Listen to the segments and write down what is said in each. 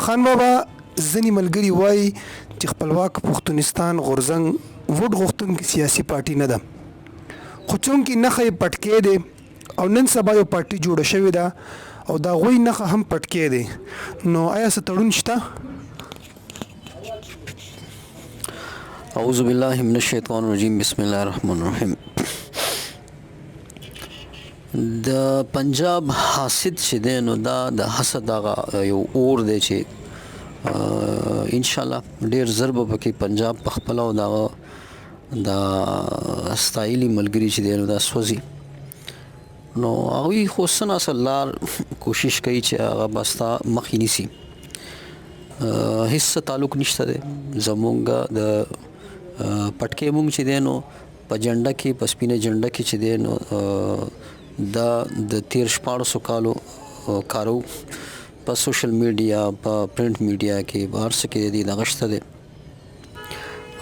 خان بابا ځینې ملګري وایي چې خپلواک پښتونستان غورځنګ ووټ غوښتونکې سیاسي پارټي نه ده، خو چونکې نښه یې پټکی دی او نن سبا یو پارټي جوړه شوې ده او د هغوی نښه هم پټکی دی، نو آیا څه تړون شته؟ اعوذ بالله من الشیطان الرجیم بسم الله الرحمن الرحیم. د پنجاب حاسد چې دی نو دا د حسد هغه یو اور دی چې ان شاء الله ډیر ضرب پکې پنجاب په خپل او دا ستایلی ملګری چې دی نو دا سوځي، نو هغوی خو څه ناڅه لار کوشش کوي چې هغه بستا مخې نیسي. هیڅ تعلق نشته دی زمونږ د پټکې مونږ چې دی نو په جنډه کې په سپینه جنډه کې چې دی نو دا د 13-14 کالو کارو په سوشل میډیا په پرنٹ میډیا کې بهر څه کې دی دغه شته دی،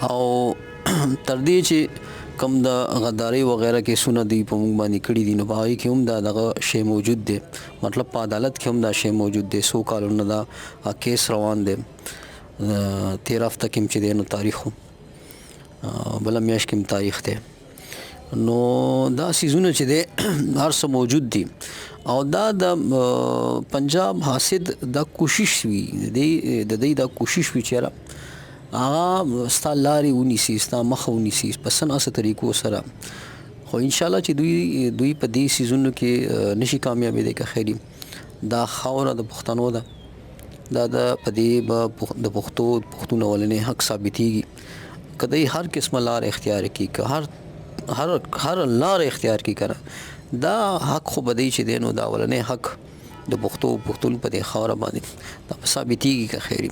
او تر دې چې کم د غداري وغیرہ کیسونه دی په موږ باندې کړي دي نو په هغې کې هم دا دغه شی موجود دی، مطلب په عدالت کې هم دا شی موجود دی. 100 کالونه دا کیس روان دی، 13 هفته کې چې دی نو تاریخ بله میاشت کې تاریخ دی، نو دا سیزونه چې دی هر څه موجود دي او دا د پنجاب حاسد دا کوشش وي د دې دا کوشش وي چې هغه ستا لارې ونیسي، ستا مخه ونیسي په څه ناسه طریقو سره، خو انشاءالله چې دوی په دې سیزونو کې نشي کامیابېدی که خیري. دا خاوره د پښتنو ده، دا د په دې به د پښتون اولنی حق ثابتېږي که دوی هر قسمه لار اختیار کړي، که هر لار اختیار کړي که دا حق خو به دی چې دی نو دا اولنی حق د پښتون په دې خاوره باندې دا به ثابتېږي که خیري.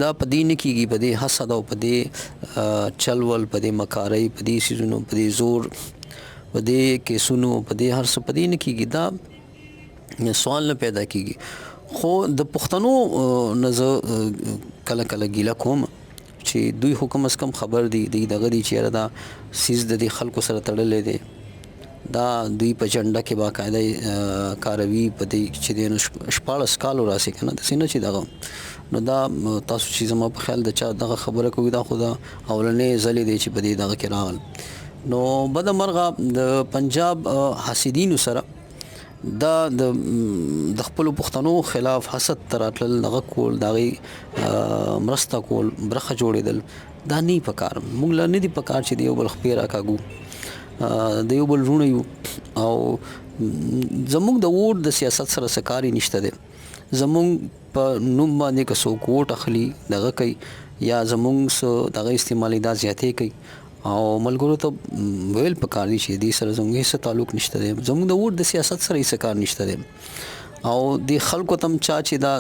دا په دې نه کېږي، په دې حسد او په دې چلول، په دې مکارۍ، په دې سیزونو، په دې زور، په دې کیسونو، په دې هر څه په دې نه کېږي، دا سوال نه پیدا کېږي. خو د پښتنو نه زه کله کله ګیله کوم چې دوی خو کم از کم خبر دي دغه دي چې دا سیز د دې خلکو سره تړلی دی، دا دوی په جنډه کې باقاعده کاروي، په دې چې دی نو 14 کالو راسي که نه داسې نه چې دغه نو دا تاسو چې زما په خیال د چا دغه خبره کوي دا خو دا اولنی ځلې دی چې په دې دغه کې راغل. نو بده مرغه د پنجاب حاسدینو سره دا د خپلو پښتنو خلاف حسد ته راتلل، دغه کول، د هغې مرسته کول، برخه جوړېدل، دا نه یې پکار. موږ له نه دي پکار چې د یو بل خپې راکاږو، د یو بل وروڼه یو، او زموږ د ووټ د سیاست سره څه کار یې نشته دی. زموږ په نوم باندې که څوک ووټ اخلي دغه کوي یا زموږ څه دغه استعمالي دا زیاتې کوي، او ملګرو ته ویل پکار دي چې دې سره زموږ هېڅ تعلق نشته دی، زموږ د ووټ د سیاست سره هېڅ کار نشته دی، او د خلکو ته هم چا چې دا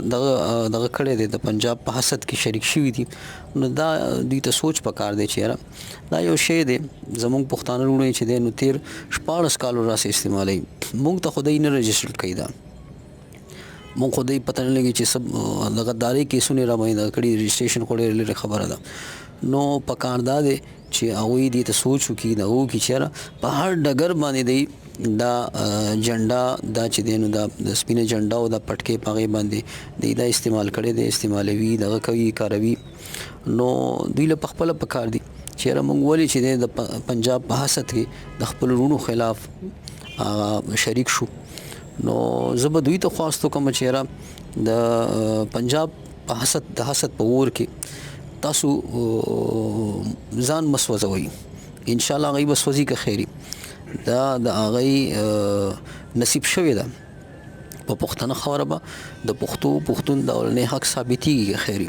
دغه کړی دی د پنجاب په حسد کې شریک شوي دي، نو دا دوی ته سوچ پکار دی چې یاره دا یو شی دی زموږ پښتانه وروڼه چې دی نو 13-14 کالو راسې استعمالوي، موږ ته خو دی نه رجسټر کوي، دا موږ خو دی پته نه لګي چې سب د غدارۍ کیسونه یې راباندې دغه کړي، رجسټریشن خو ډېره لرې خبره ده. نو پکار دا دی چې هغوی دې ته سوچ وکړي دغه وکړي چې یاره په هر ډګر باندې دی دا جنډا دا چې دی نو دا د سپینه جنډا او دا پټکې په هغې باندې دی دا استعمال کړی دی، استعمالوي، دغه کوي، کاروي. نو دوی له پخپله پکار دي چې یاره موږ ولې چې دی د پنجاب په حسد کې د خپلو وروڼو خلاف شریک شو. نو زه به دوی ته خواست وکړم چې یاره د پنجاب په حسد د حسد په اور کې تاسو ځان مه سوځوئ، انشاءالله هغوی به سوځي که خیري. دا د هغوی نصیب شوې ده په پښتنه خاوره به د پښتون د اولنی حق ثابتېږي که خیري.